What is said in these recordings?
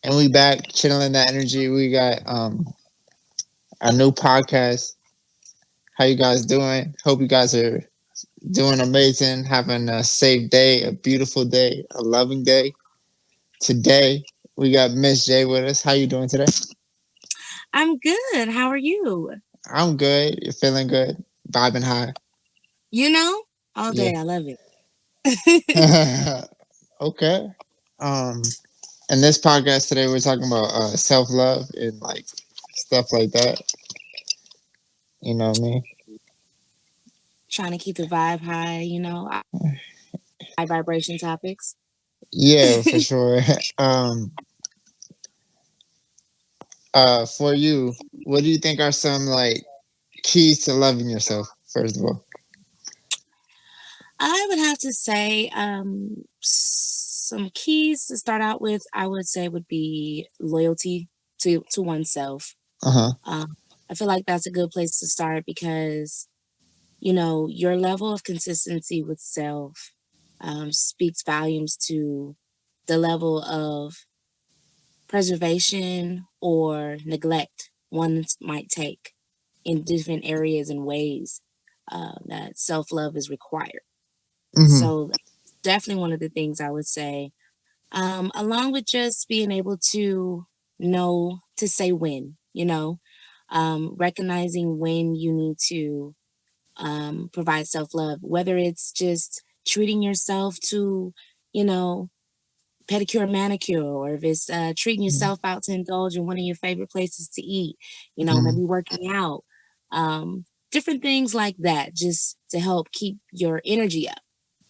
And we back channeling that energy. We got a new podcast. How you guys doing? Hope you guys are doing amazing, having a safe day, a beautiful day, a loving day. Today we got Miss J with us. How you doing today? I'm good. How are you? I'm good. You're feeling good, vibing high. You know, all Yeah. day. I love it. Okay. Um, in this podcast today, we're talking about self love and like stuff like that. You know what I mean? Trying to keep the vibe high, high vibration topics. Yeah, for sure. um, for you, what do you think are some like keys to loving yourself? First of all. I would have to say some keys to start out with, I would say would be loyalty to oneself. Uh huh. I feel like that's a good place to start because, your level of consistency with self speaks volumes to the level of preservation or neglect one might take in different areas and ways that self love is required. Hmm. So, that's definitely one of the things I would say, along with just being able to know to say when, recognizing when you need to provide self love, whether it's just treating yourself to, you know, pedicure, manicure, or if it's treating yourself out to indulge in one of your favorite places to eat, Hmm. maybe working out, different things like that, just to help keep your energy up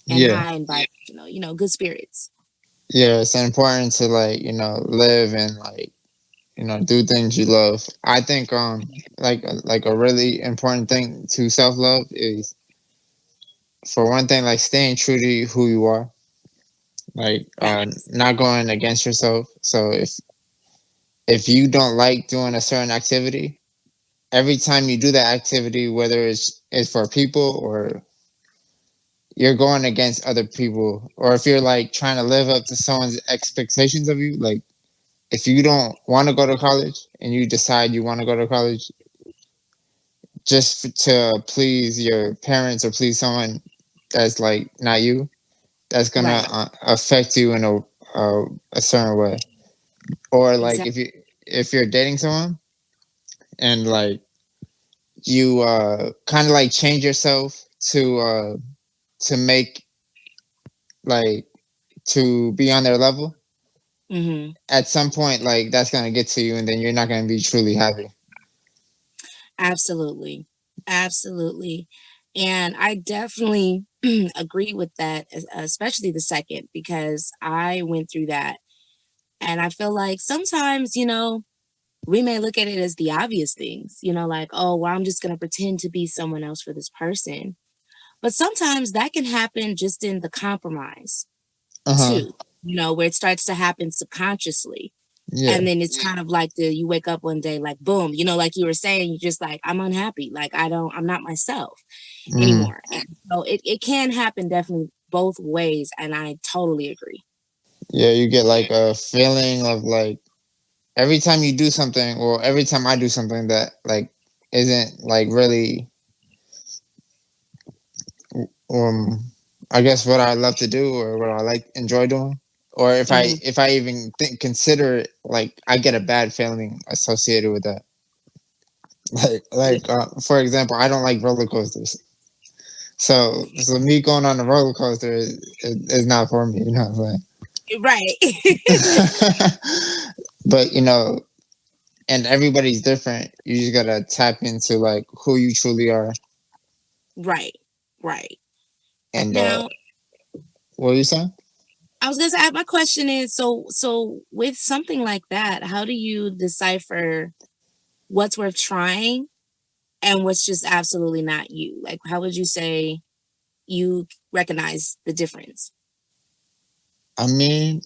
and Yeah. high and vibrational, good spirits. Yeah. It's important to like live and like do things you love. I think like a really important thing to self love is for one thing like staying true to who you are, like Facts. not going against yourself. So if you don't like doing a certain activity, every time you do that activity, whether it's for people or you're going against other people, or if you're like trying to live up to someone's expectations of you, like if you don't want to go to college and you decide you want to go to college just to please your parents or please someone that's like not you, that's gonna Right. affect you in a certain way. Or like Exactly. if you're dating someone and like you kind of like change yourself to make like to be on their level, Hmm. at some point like that's gonna get to you and then you're not gonna be truly happy. Absolutely. Absolutely. And I definitely agree with that, especially the second, because I went through that. And I feel like sometimes, we may look at it as the obvious things, like, oh, well, I'm just going to pretend to be someone else for this person. But sometimes that can happen just in the compromise, Uh-huh. too, where it starts to happen subconsciously. Yeah. And then it's kind of like you wake up one day, like, boom, like you were saying, you just like, I'm unhappy. Like, I'm not myself Mm. anymore. And so it can happen definitely both ways. And I totally agree. Yeah, you get like a feeling of like every time you do something or every time I do something that like isn't like really um I guess what I love to do or what I like enjoy doing, or Hmm. if I even think consider it, like I get a bad feeling associated with that. For example, I don't like roller coasters. So me going on a roller coaster is not for me, you know what I'm Right. saying? But and everybody's different. You just gotta tap into like who you truly are. Right. Right. And Now, what are you saying? I was gonna say my question is, so with something like that, how do you decipher what's worth trying and what's just absolutely not you? Like, how would you say you recognize the difference? I mean,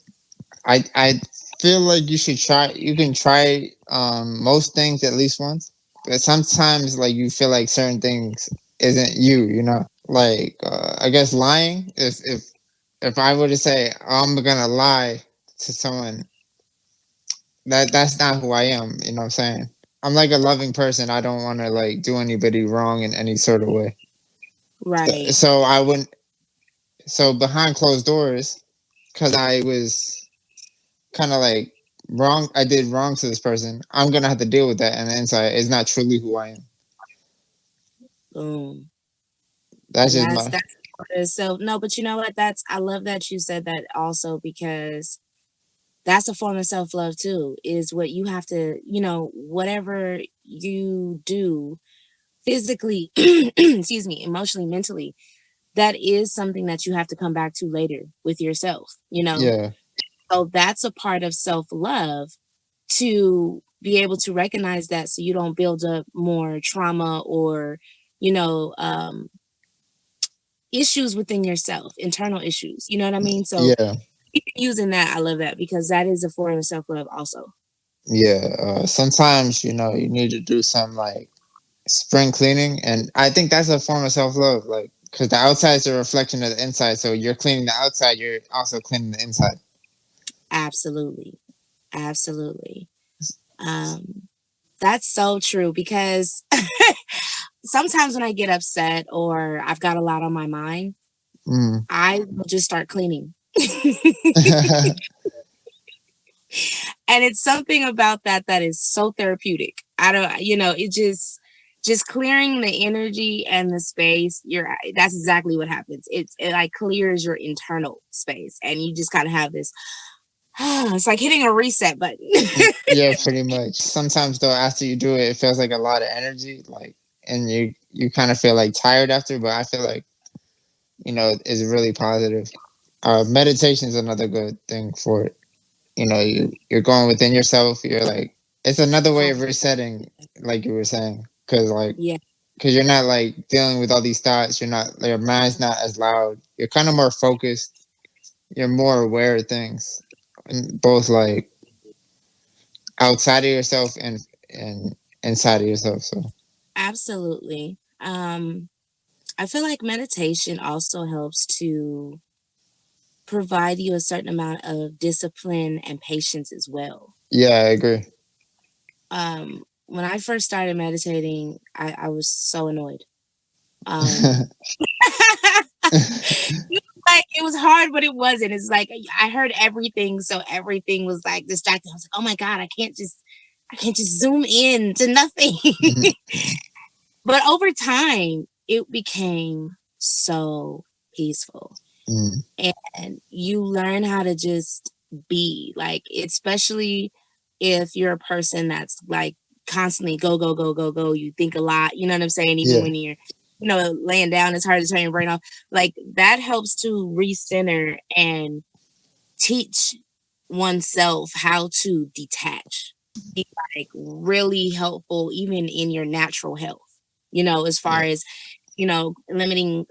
I feel like you should try. You can try most things at least once, but sometimes like you feel like certain things isn't you. Like I guess lying. If I were to say I'm gonna lie to someone, that's not who I am. You know what I'm saying? I'm like a loving person. I don't want to like do anybody wrong in any sort of way. So, Right. so I wouldn't. So behind closed doors, because I was kind of like wrong. I did wrong to this person. I'm gonna have to deal with that, and the inside is not truly who I am. Boom. That's And just my so no, but you know what? That's I love that you said that also because that's a form of self love too. Is what you have to, whatever you do physically, excuse me, emotionally, mentally, that is something that you have to come back to later with yourself. yeah, So that's a part of self love to be able to recognize that so you don't build up more trauma or, you know, um, issues within yourself, internal issues. You know what I mean? So yeah, keep using that. I love that because that is a form of self love also. yeah. Sometimes you need to do some like spring cleaning, and I think that's a form of self love. Like, because the outside is a reflection of the inside, so you're cleaning the outside, you're also cleaning the inside. Absolutely. Absolutely. Um, that's so true because sometimes when I get upset or I've got a lot on my mind, Mm. I will just start cleaning. And it's something about that is so therapeutic. I don't, it just clearing the energy and the space. That's exactly what happens. It like clears your internal space, and you just kind of have this. It's like hitting a reset button. Yeah, pretty much. Sometimes though, after you do it, it feels like a lot of energy, like, and you kind of feel like tired after. But I feel like it's really positive. Meditation is another good thing for it. You're going within yourself. You're like it's another way Oh, of resetting, like you were saying, yeah, because you're not like dealing with all these thoughts. You're not your mind's not as loud. You're kind of more focused. You're more aware of things, and both like outside of yourself and inside of yourself. So absolutely. I feel like meditation also helps to provide you a certain amount of discipline and patience as well. yeah, I agree. When I first started meditating, I was so annoyed. Um, like it was hard, but it wasn't. It's like I heard everything, so everything was like distracting. I was like, oh my god, I can't just zoom in to nothing. But over time, it became so peaceful. Mm, And you learn how to just be like, especially if you're a person that's like constantly go, go, go, go, go. You think a lot, you know what I'm saying? Even yeah, when you're, laying down, it's hard to turn your brain off. Like that helps to recenter and teach oneself how to detach. Be like really helpful, even in your natural health, as far yeah, as limiting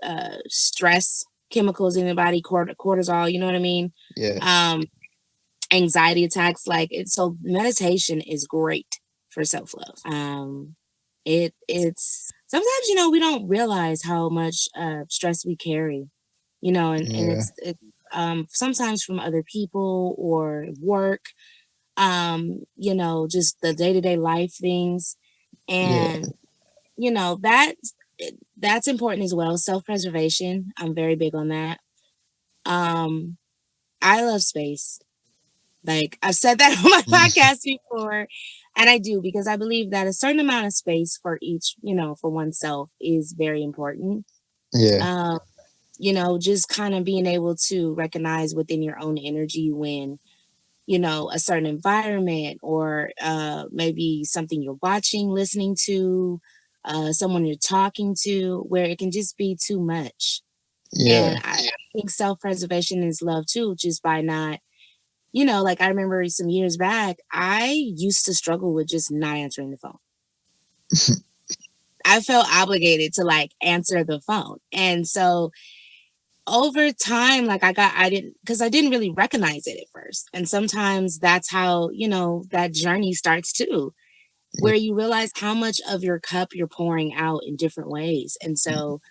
stress chemicals in the body, cortisol, you know what I mean? yeah, Um, Anxiety attacks, like it. So meditation is great for self love. It's sometimes we don't realize how much stress we carry, and yeah, it's sometimes from other people or work, just the day to day life things, yeah, and you know that that's important as well. Self preservation. I'm very big on that. Um, I love space. Like I've said that on my mm, podcast before, and I do because I believe that a certain amount of space for each, for oneself is very important. yeah, Um, just kind of being able to recognize within your own energy when a certain environment or maybe something you're watching, listening to, someone you're talking to, where it can just be too much. And yeah, I think self preservation is love too, just by not, like I remember some years back, I used to struggle with just not answering the phone. I felt obligated to like answer the phone. And so over time, like because I didn't really recognize it at first. And sometimes that's how, that journey starts too, yeah, where you realize how much of your cup you're pouring out in different ways. And so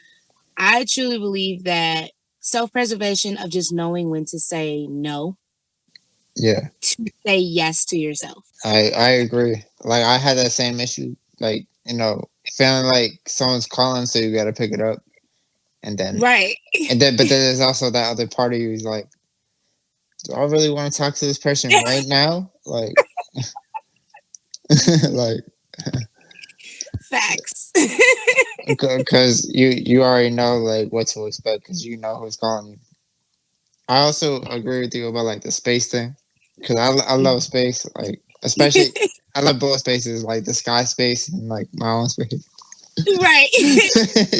I truly believe that self preservation of just knowing when to say no Yeah, to say yes to yourself. I agree. Like I had that same issue. Like feeling like someone's calling, so you got to pick it up, and then Right. but then there's also that other part of you who's like, do I really want to talk to this person right now? Like, like, Facts. because you already know like what to expect because you know who's calling you. I also agree with you about like the space thing because I love space, like especially I love both spaces, like the sky space and like my own space. Right.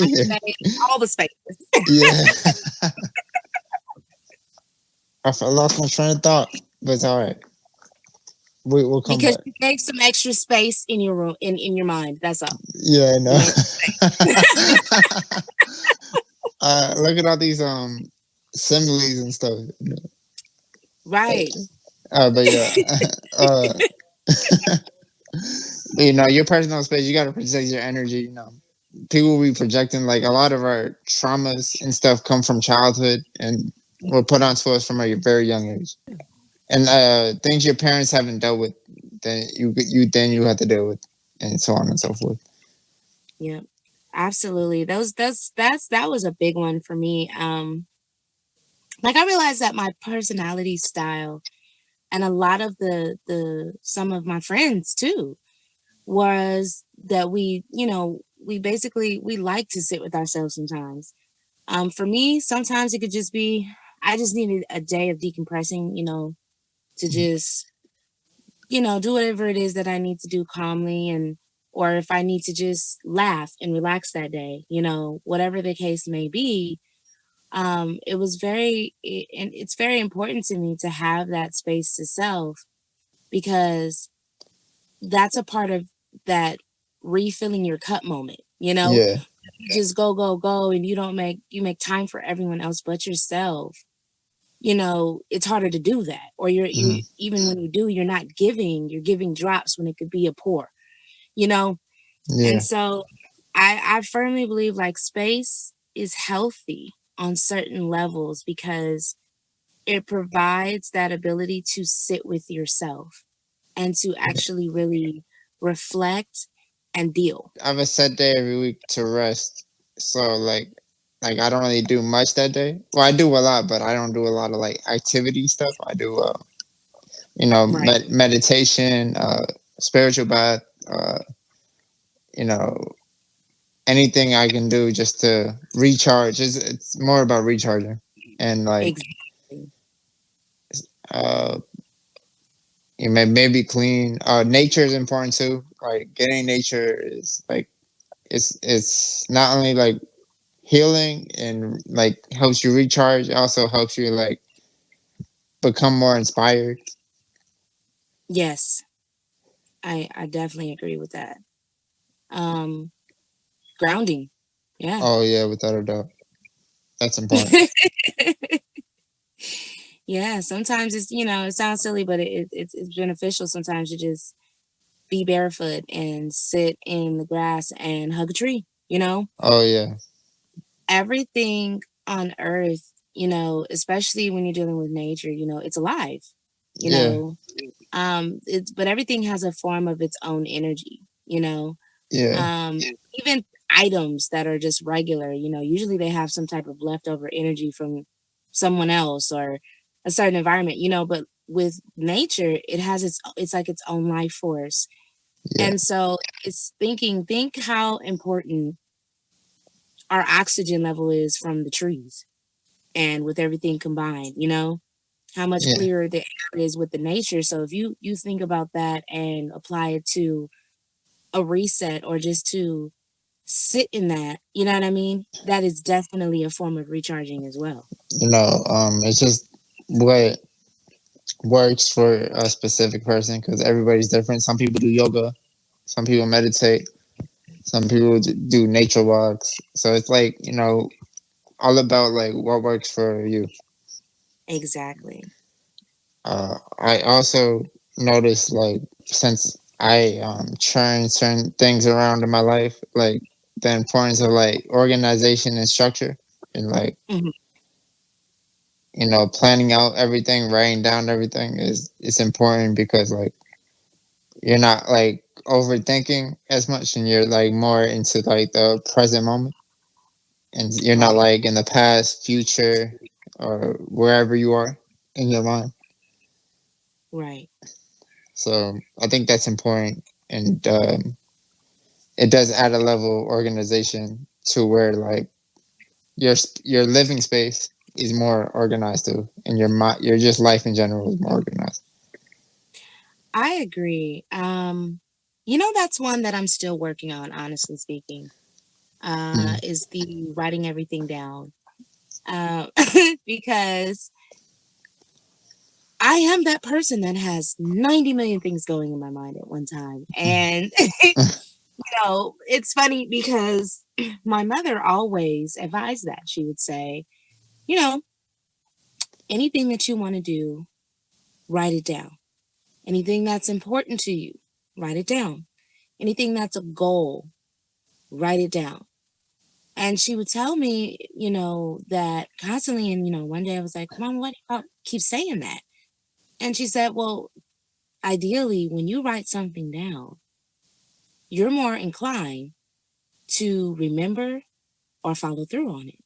I Yeah, say all the spaces yeah. I lost my train of thought, but it's all right. We'll come because back. you gave some extra space in your room, in your mind. That's all. Yeah, I You know. made Look at all these similes and stuff. right. But yeah, uh, your personal space. You got to protect your energy. People be projecting like a lot of our traumas and stuff come from childhood and were put onto us from a very young age. And things your parents haven't dealt with, then you have to deal with, and so on and so forth. Yeah. Absolutely. That was a big one for me. Like I realized that my personality style and a lot of the some of my friends too was that we basically we like to sit with ourselves sometimes. For me, sometimes it could just be I just needed a day of decompressing, to just, do whatever it is that I need to do calmly, and or if I need to just laugh and relax that day, whatever the case may be. And it's very important to me to have that space to self, because that's a part of that refilling your cup moment. Yeah, You just go, go, go, and you make time for everyone else but yourself. It's harder to do that. Or you hmm, even when you do, you're giving drops when it could be a pour, you know? And yeah, so I firmly believe like space is healthy on certain levels because it provides that ability to sit with yourself and to actually really reflect and deal. I have a set day every week to rest. So like I don't really do much that day. Well, I do a lot, but I don't do a lot of like activity stuff. I do Right. meditation, spiritual bath, uh, you know, anything I can do just to recharge. It's more about recharging and like Exactly. uh you may maybe clean. Nature is important too. Like getting nature is like it's not only like healing and like helps you recharge, it also helps you like become more inspired. Yes, I definitely agree with that. Um, Grounding. Yeah. Oh yeah, without a doubt. That's important. Yeah, sometimes it sounds silly, but it's beneficial sometimes to just be barefoot and sit in the grass and hug a tree, Oh yeah. Everything on earth, especially when you're dealing with nature, it's alive, you Yeah. know. But everything has a form of its own energy, Yeah. um even items that are just regular, usually they have some type of leftover energy from someone else or a certain environment, but with nature it has it's like its own life force. Yeah. And so think how important our oxygen level is from the trees, and with everything combined, how much Yeah. clearer the air is with the nature. So if you think about that and apply it to a reset, or just to sit in that, you know what I mean? That is definitely a form of recharging as well. It's just what works for a specific person because everybody's different. Some people do yoga, some people meditate, some people do nature walks. So it's like, all about like what works for you. Exactly. I also noticed like since I turn certain things around in my life, like the importance of like organization and structure, and like Mhm. planning out everything, writing down everything is it's important because like you're not like overthinking as much and you're like more into like the present moment and you're not Right, like in the past, future, or wherever you are in your mind. right. So I think that's important, and it does add a level of organization to where like your living space is more organized too, and your just life in general is more organized. I agree. That's one that I'm still working on, honestly speaking. Mm, Is the writing everything down. Um, because I am that person that has 90 million things going in my mind at one time. And it's funny because my mother always advised that. She would say, you know, anything that you want to do, write it down. Anything that's important to you, write it down. Anything that's a goal, write it down. And she would tell me, that constantly. And, one day I was like, Mom, why do you keep saying that? And she said, well, ideally, when you write something down, you're more inclined to remember or follow through on it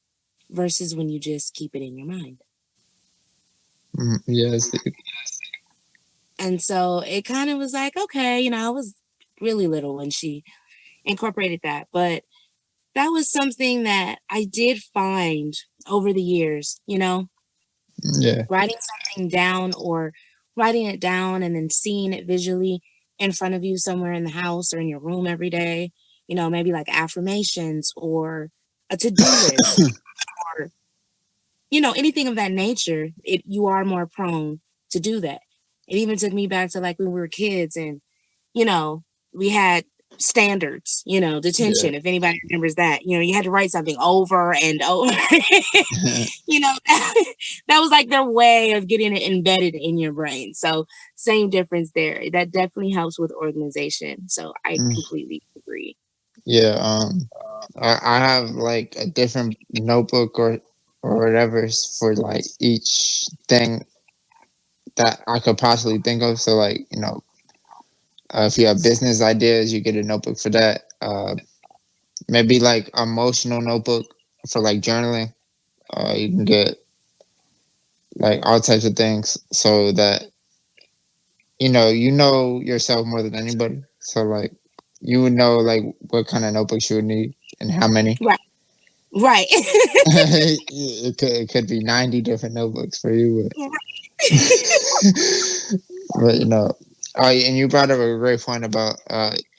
versus when you just keep it in your mind. yes. And so it kind of was like, okay, I was really little when she incorporated that. But that was something that I did find over the years, Yeah. writing something down or writing it down and then seeing it visually in front of you somewhere in the house or in your room every day, maybe like affirmations or a to-do list or anything of that nature, you are more prone to do that. It even took me back to like when we were kids and you know we had standards, Yeah. detention. If anybody remembers that, you had to write something over and over. you know that was like their way of getting it embedded in your brain. So same difference there. That definitely helps with organization. So I Mm, completely agree. yeah. I have like a different notebook or whatever for like each thing that I could possibly think of. So like if you have business ideas, you get a notebook for that. Maybe like emotional notebook for like journaling. You can get like all types of things so that you know yourself more than anybody. So like you would know like what kind of notebooks you would need and how many. Right. Right. it could be 90 different notebooks for you, but oh, and you brought up a great point about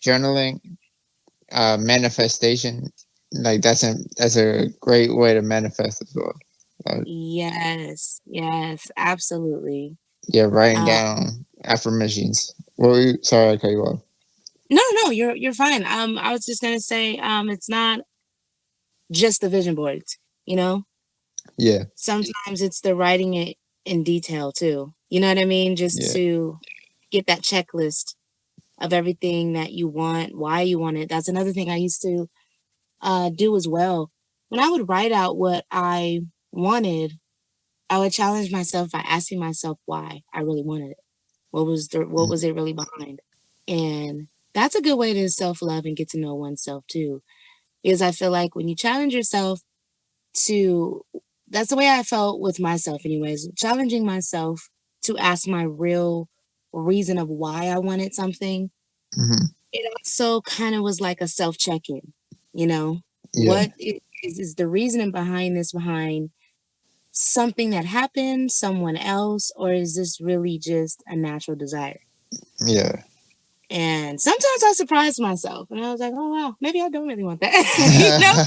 journaling, manifestation. Like that's a great way to manifest as well. Yes, yes, absolutely. Yeah, writing Uh, down affirmations. Sorry, I cut you off. no, no, you're fine. I was just gonna say, it's not just the vision boards. You know, Yeah, sometimes it's the writing it in detail too. You know what I mean? Just yeah. to get that checklist of everything that you want, why you want it. That's another thing I used to do as well. When I would write out what I wanted, I would challenge myself by asking myself why I really wanted it. What Mm, was it really behind? And that's a good way to self-love and get to know oneself too. Because I feel like when you challenge yourself to that's the way I felt with myself anyways, challenging myself to ask my real reason of why I wanted something. mhm. It also kind of was like a self-check-in, you know? Yeah, Is the reasoning behind this behind something that happened, someone else, or is this really just a natural desire? yeah. And sometimes I surprised myself and I was like, oh wow, maybe I don't really want that. you know?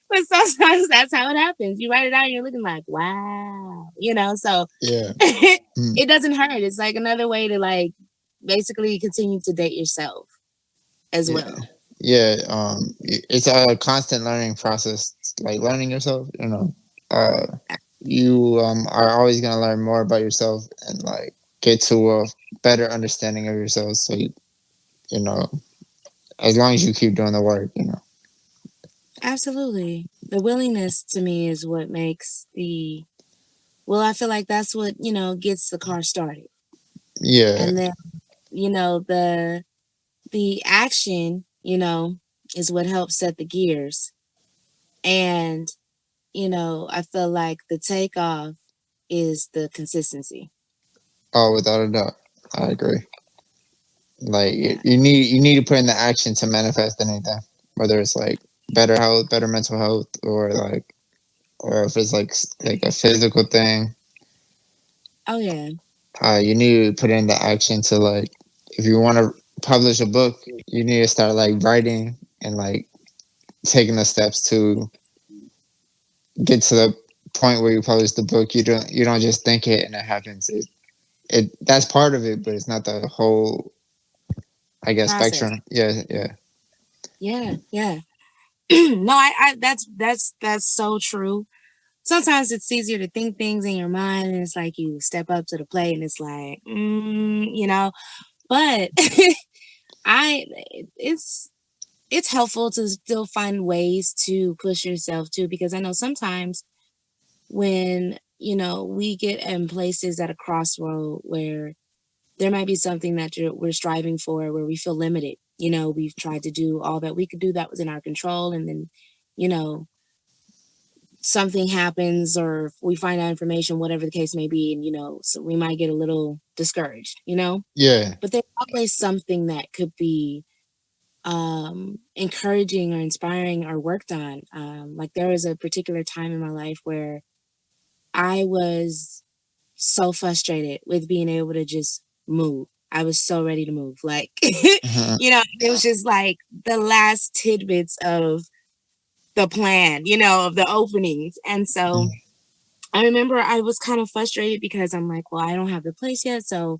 But sometimes that's how it happens. You write it out and you're looking like, wow. So Yeah, mm, it doesn't hurt. It's like another way to like basically continue to date yourself as yeah, well. yeah. It's a constant learning process. Like learning yourself. Uh, you are always gonna learn more about yourself and like get to a better understanding of yourself. So you know, as long as you keep doing the work. Absolutely. The willingness to me is what makes the Well, I feel like that's what, gets the car started. Yeah. And then, the action, is what helps set the gears. And, I feel like the takeoff is the consistency. Oh, without a doubt, I agree. Like Yeah. you need to put in the action to manifest anything, whether it's like better health, better mental health, or like, or if it's like a physical thing. Oh yeah. You need to put in the action to like, if you want to publish a book, you need to start like writing and like taking the steps to get to the point where you publish the book. You don't just think it and it happens. It that's part of it, but it's not the whole, I guess, Process. spectrum. Yeah, yeah, Yeah, yeah. No, I that's so true. Sometimes it's easier to think things in your mind, and it's like you step up to the plate, and it's like, But I, it's it's helpful to still find ways to push yourself too, because I know sometimes when we get in places at a crossroad where there might be something that we're striving for, where we feel limited. We've tried to do all that we could do that was in our control, and then you know something happens, or we find out information, whatever the case may be, and so we might get a little discouraged. yeah. But there's always something that could be encouraging or inspiring or worked on. Like there was a particular time in my life where I was so frustrated with being able to just move. I was so ready to move. Like, Uh-huh. it was just like the last tidbits of the plan, of the openings. And so I remember I was kind of frustrated because I'm like, well, I don't have the place yet. So,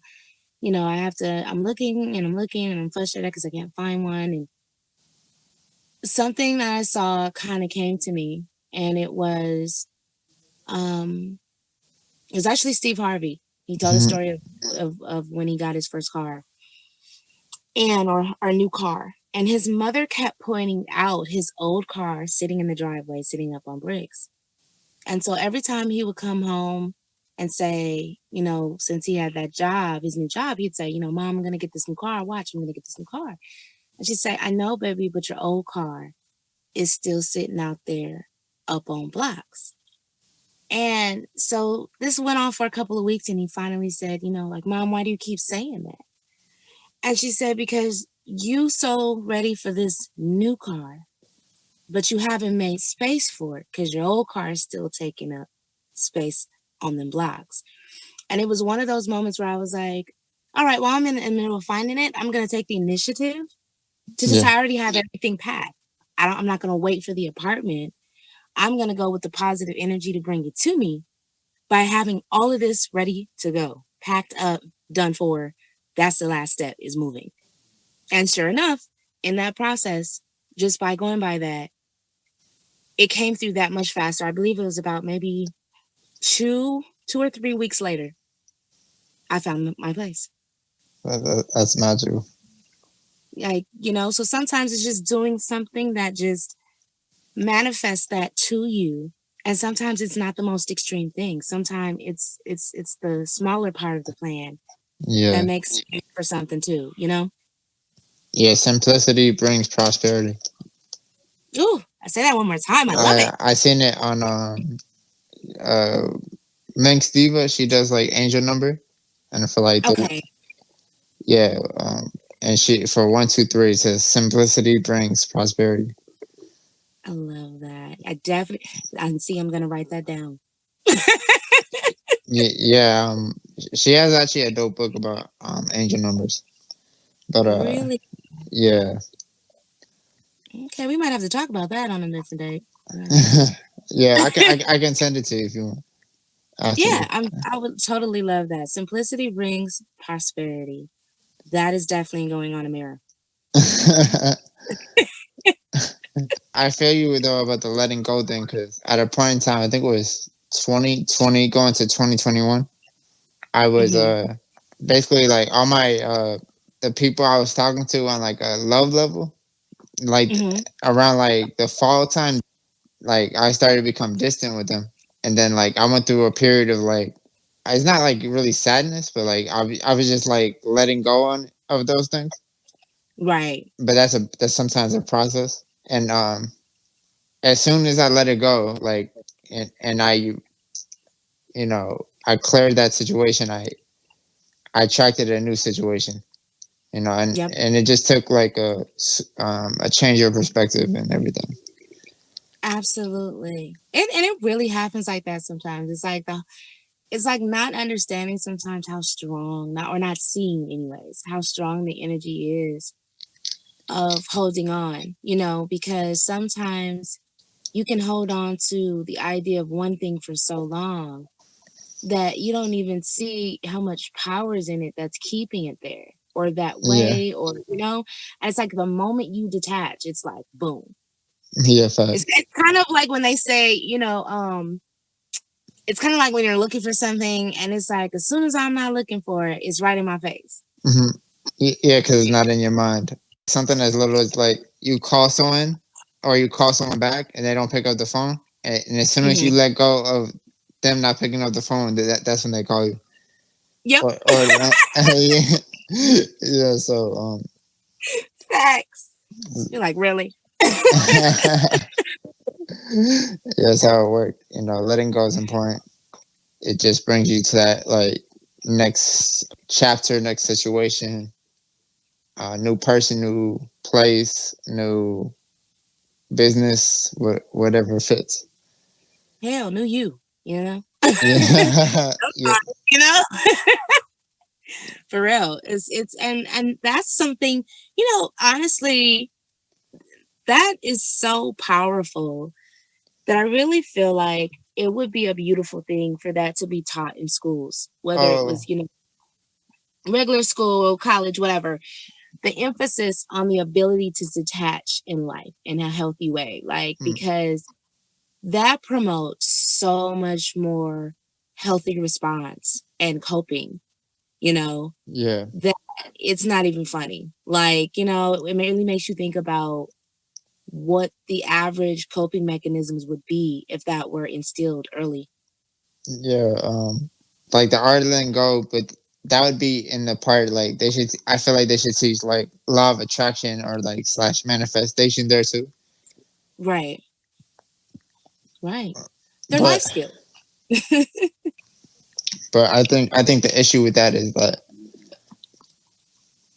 I'm looking and I'm looking and I'm frustrated because I can't find one. And something that I saw kind of came to me, and um, it was actually Steve Harvey. He told the Mhm. story of when he got his first car and or our new car. And his mother kept pointing out his old car sitting in the driveway, sitting up on bricks. And so every time he would come home and say, since he had that job, his new job, he'd say, Mom, I'm going to get this new car. Watch, I'm going to get this new car. And she'd say, I know, baby, but your old car is still sitting out there up on blocks. And so this went on for a couple of weeks. And he finally said, like, Mom, why do you keep saying that? And she said, because you so ready for this new car, but you haven't made space for it because your old car is still taking up space on them blocks. And it was one of those moments where I was like, all right, while I'm in the middle of finding it, I'm going to take the initiative to just, Yeah, I already have everything packed. I'm not going to wait for the apartment. I'm going to go with the positive energy to bring it to me by having all of this ready to go, packed up, done for. That's the last step, is moving. And sure enough, in that process, just by going by that, it came through that much faster. I believe it was about maybe 2 or 3 weeks later, I found my place. that's magical. Like, so sometimes it's just doing something that just manifests that to you. And sometimes it's not the most extreme thing. Sometimes it's the smaller part of the plan that Yeah, makes space for something too. yeah. Simplicity brings prosperity. Ooh, I say that one more time. I love it. I seen it on uh Minx Diva. She does like angel number, and for like the Okay. yeah, and she for 1 2 3 it says simplicity brings prosperity. I love that. I definitely, and see, I'm gonna write that down. Yeah, yeah. She has actually a dope book about angel numbers, but Really? yeah. Okay, we might have to talk about that on a different date. We might have to. Yeah, I can send it to you if you want after Yeah, this. I would totally love that. Simplicity brings prosperity. That is definitely going on a mirror. I feel you though about the letting go thing because at a point in time, I think it was 2020 going to 2021, I was Hmm. basically like all my the people I was talking to on like a love level, like Hmm. around like the fall time, like I started to become distant with them. and then like I went through a period of like, it's not like really sadness, but like I was just like letting go on of those things. Right. But that's sometimes a process. And as soon as I let it go, like, and I cleared that situation, I attracted a new situation, Yep. and it just took like a change of perspective and everything. Absolutely. And it really happens like that sometimes. It's like not understanding sometimes how strong, not or not seeing anyways, how strong the energy is of holding on, because sometimes you can hold on to the idea of one thing for so long that you don't even see how much power is in it that's keeping it there or that Yeah, way, and it's like the moment you detach, it's like boom. yeah, It's kind of like when they say, it's kind of like when you're looking for something and it's like as soon as I'm not looking for it, it's right in my face. hmm yeah, because it's not in your mind. Something as little as like you call someone or you call someone back and they don't pick up the phone, and as soon as you Hmm. let go of them not picking up the phone, that's when they call you. Yep. Or yeah, yeah. So Facts. You're like, really? that's how it worked. Letting go is important. It just brings you to that like next chapter, next situation, new person, new place, new business, whatever fits. Hell, knew you, you know? Yeah, yeah. You know? For real. It's and that's something, honestly, that is so powerful that I really feel like it would be a beautiful thing for that to be taught in schools, whether it Oh, was, regular school, college, whatever. The emphasis on the ability to detach in life in a healthy way, like mm, because that promotes so much more healthy response and coping, you know, yeah, that it's not even funny. Like, it really makes you think about what the average coping mechanisms would be if that were instilled early. yeah. Like the art of letting go, but that would be in the part like they should. I feel like they should teach like law of attraction or like slash manifestation there too. Right, right. They're life But skills. I think the issue with that is that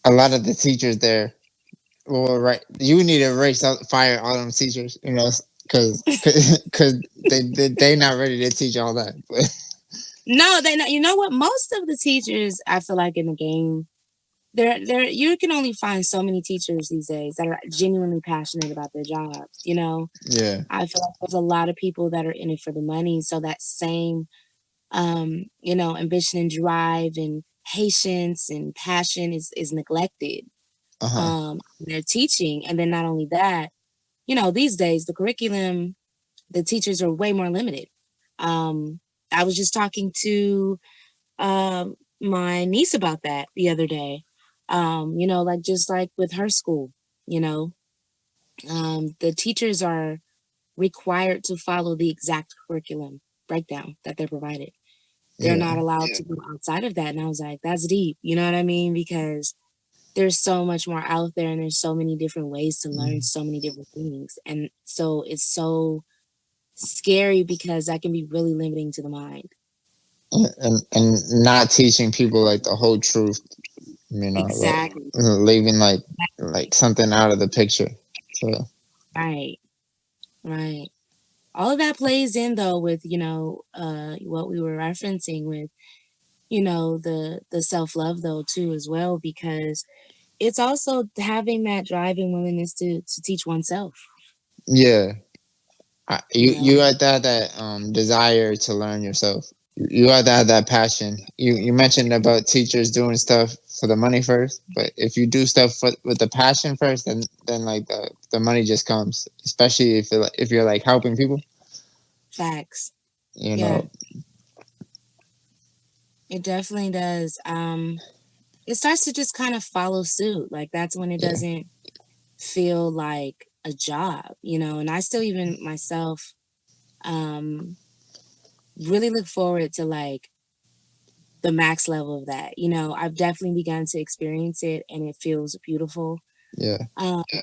a lot of the teachers there, well, right, you need to fire all them teachers, because they not ready to teach all that. But No, they not. You know what? Most of the teachers, I feel like in the game, there you can only find so many teachers these days that are genuinely passionate about their jobs. yeah, I feel like there's a lot of people that are in it for the money, so that same ambition and drive and patience and passion is neglected. uh huh, They're teaching, and then not only that, these days the curriculum, the teachers are way more limited. Um, I was just talking to my niece about that the other day. Like just like with her school, you know, the teachers are required to follow the exact curriculum breakdown that they're provided. They're yeah, not allowed to go outside of that. And I was like, that's deep. You know what I mean? Because there's so much more out there and there's so many different ways to learn mm. so many different things. And so it's so scary because that can be really limiting to the mind. and not teaching people like the whole truth, like Exactly. leaving like something out of the picture. So Right. Right. All of that plays in though with, what we were referencing with, the self-love though too as well, because it's also having that drive and willingness to teach oneself, yeah, you you know. have to have that desire to learn yourself. You have to have that passion. You mentioned about teachers doing stuff for the money first, but if you do stuff with the passion first, then like the money just comes. Especially if you're like helping people, Facts. you Yeah, know. it definitely does. It starts to just kind of follow suit. Like that's when it Yeah, doesn't feel like a job, and I still even myself, um really look forward to like the max level of that. You know, I've definitely begun to experience it and it feels beautiful. Yeah.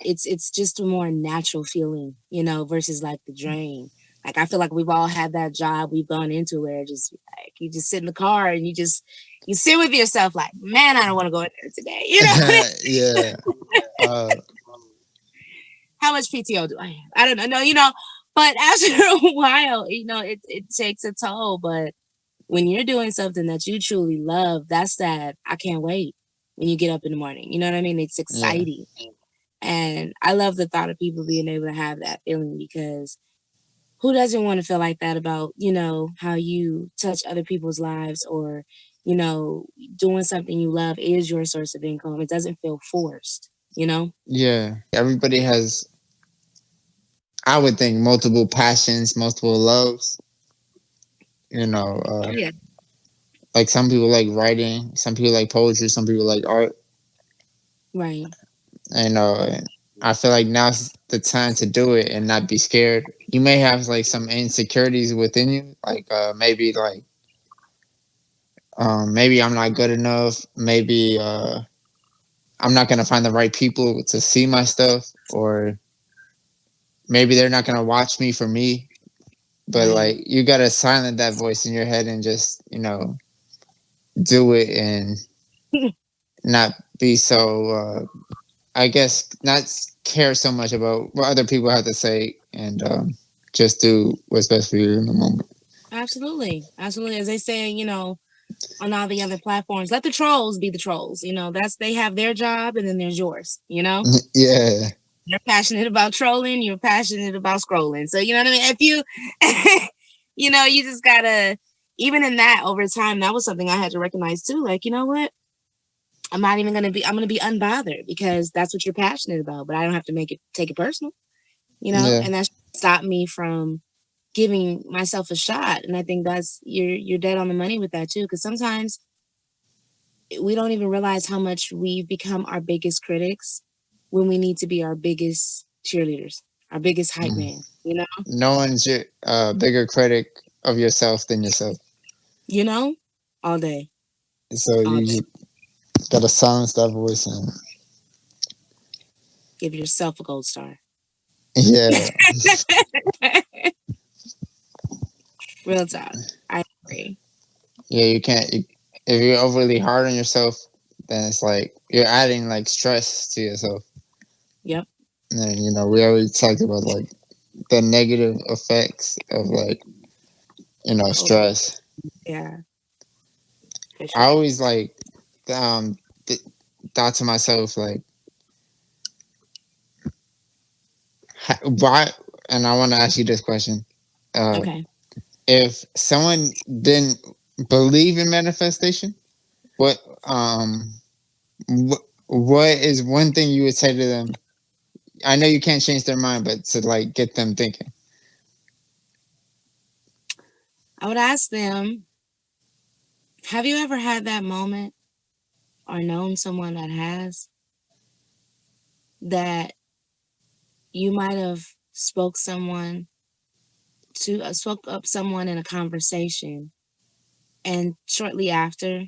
It's just a more natural feeling, you know, versus like the drain. Like I feel like we've all had that job we've gone into where just like you just sit in the car and you sit with yourself like, man, I don't want to go in there today. You know, Yeah. Uh, how much PTO do I have? I don't know. No, you know, but after a while, you know, it takes a toll. But when you're doing something that you truly love, that's that I can't wait when you get up in the morning. You know what I mean? It's yeah. exciting. And I love the thought of people being able to have that feeling because who doesn't want to feel like that about, you know, how you touch other people's lives or, you know, doing something you love is your source of income. It doesn't feel forced, you know? Yeah. Everybody has, I would think, multiple passions, multiple loves. You know, Oh, yeah. like some people like writing, some people like poetry, some people like art. Right. And I feel like now's the time to do it and not be scared. You may have like some insecurities within you, like maybe I'm not good enough. Maybe I'm not gonna find the right people to see my stuff, or maybe they're not gonna watch me for me. But Right. like you gotta silence that voice in your head and just do it and not be so. I guess not care so much about what other people have to say and just do what's best for you in the moment. Absolutely. Absolutely. As they say, you know, on all the other platforms, let the trolls be the trolls. You know, that's they have their job and then there's yours, you know? Yeah, You're passionate about trolling, you're passionate about scrolling. So, you know what I mean? If you, you know, you just gotta, even in that over time, that was something I had to recognize too. Like, you know what? I'm not even gonna be, I'm gonna be unbothered because that's what you're passionate about, but I don't have to take it personal, you know? yeah, And that stopped me from giving myself a shot. And I think that's, you're dead on the money with that too. Cause sometimes we don't even realize how much we've become our biggest critics when we need to be our biggest cheerleaders, our biggest hype mm. man, you know? No one's your bigger critic of yourself than yourself. You know? All day. So All you day. just gotta silence that voice and Give yourself a gold star. yeah, Real talk. I agree. yeah. You can't. If you're overly hard on yourself, then it's like you're adding like stress to yourself. Yep. And we already talked about like the negative effects of like Over. stress. Yeah, for I sure. always like um th- thought to myself like why, and I want to ask you this question. Uh, Okay. if someone didn't believe in manifestation, what what is one thing you would say to them? I know you can't change their mind, but to like get them thinking. I would ask them, have you ever had that moment or known someone that has that you might have spoke up someone in a conversation and shortly after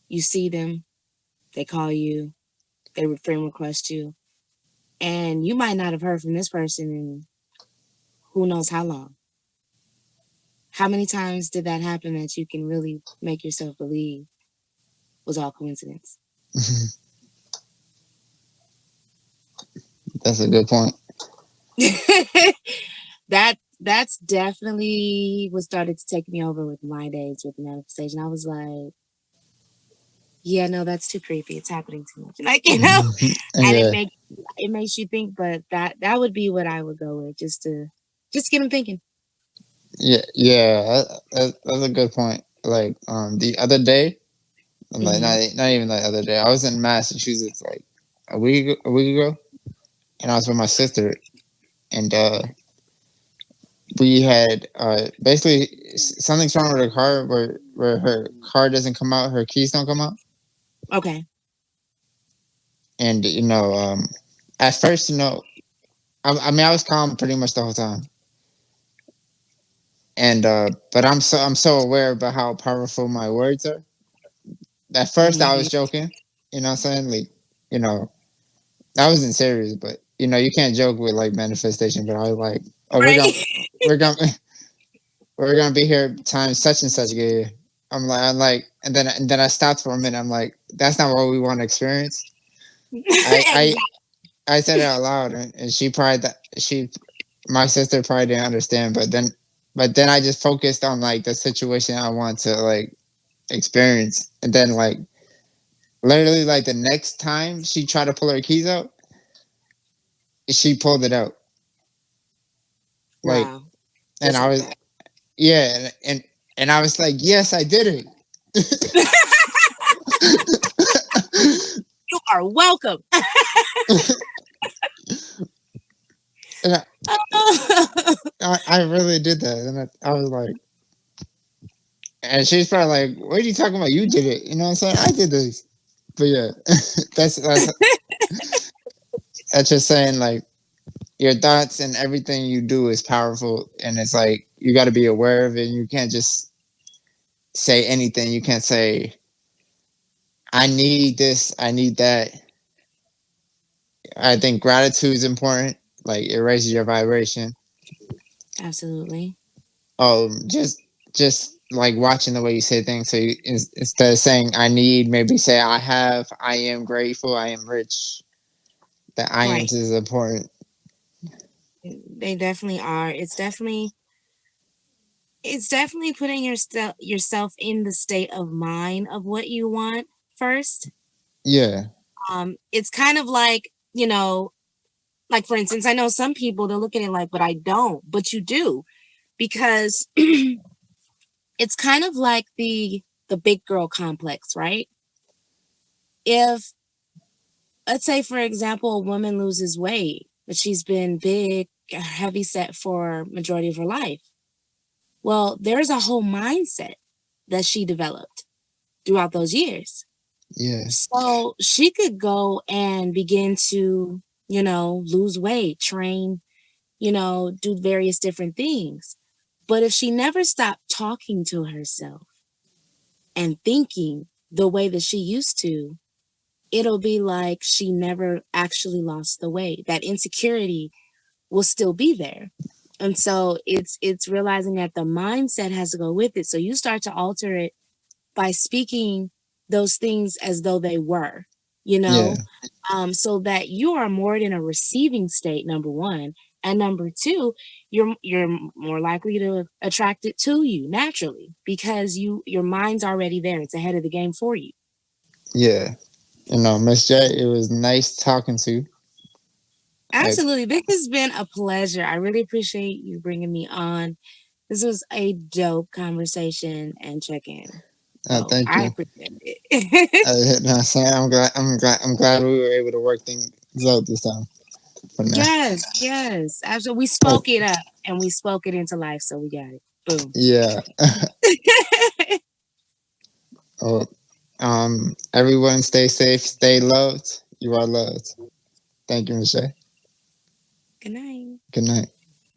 you see them, they call you, they friend request you, and you might not have heard from this person in who knows how long. How many times did that happen that you can really make yourself believe was all coincidence? That's a good point. That's definitely what started to take me over with my days with manifestation. I was like, yeah, no, that's too creepy. It's happening too much. Like, you know, and Yeah, it makes you think, but that would be what I would go with just to get them thinking. yeah. That's a good point. Like the other day, like Hmm. not even the other day, I was in Massachusetts like a week ago, and I was with my sister, and we had basically something's wrong with her car where her car doesn't come out, her keys don't come out, Okay. and at first I mean I was calm pretty much the whole time, and but I'm so aware about how powerful my words are. At first, I Mhm. was joking. You know what I'm saying? Like, you know, I wasn't serious, but you can't joke with like manifestation. But I was like, oh, Right? we're gonna, we're gonna be here time such and such. Yeah. I'm like, and then I stopped for a minute. I'm like, that's not what we want to experience. I I Exactly. I said it out loud, and she probably my sister probably didn't understand. But then I just focused on like the situation I want to like experience, and then like literally like the next time she tried to pull her keys out, she pulled it out. Like, Wow. and Just I like was that. yeah, and I was like, yes, I did it. You are welcome. And I really did that, and I was like, and she's probably like, "What are you talking about? You did it." You know what I'm saying? I did this, but yeah, that's just saying like your thoughts and everything you do is powerful, and it's like you got to be aware of it. You can't just say anything. You can't say I need this, I need that. I think gratitude is important. Like it raises your vibration. Absolutely. Just like watching the way you say things. So instead of saying I need, maybe say I have, I am grateful, I am rich. The I am Right. is important. They definitely are. It's definitely putting yourself in the state of mind of what you want first. Yeah, It's kind of like, like for instance, I know some people they're looking at it like, but I don't, but you do because it's kind of like the big girl complex, right? If let's say for example a woman loses weight, but she's been big, heavy set for majority of her life. Well, there's a whole mindset that she developed throughout those years. yeah, So she could go and begin to, lose weight, train, do various different things. But if she never stopped talking to herself and thinking the way that she used to, it'll be like she never actually lost the weight. That insecurity will still be there. And so it's realizing that the mindset has to go with it. So you start to alter it by speaking those things as though they were, you yeah, know, so that you are more in a receiving state, number one. And number two, you're more likely to attract it to you naturally because your mind's already there. It's ahead of the game for you. yeah. Miss J, it was nice talking to you. Like, Absolutely. This has been a pleasure. I really appreciate you bringing me on. This was a dope conversation and check in. So thank I you. appreciate it. No, saying I'm glad we were able to work things out this time. For now, Yes, yes. Absolutely. We oh, spoke it up and we spoke it into life. So we got it. Boom. yeah. Oh, everyone, stay safe, stay loved. You are loved. Thank you, Michelle. Good night. Good night.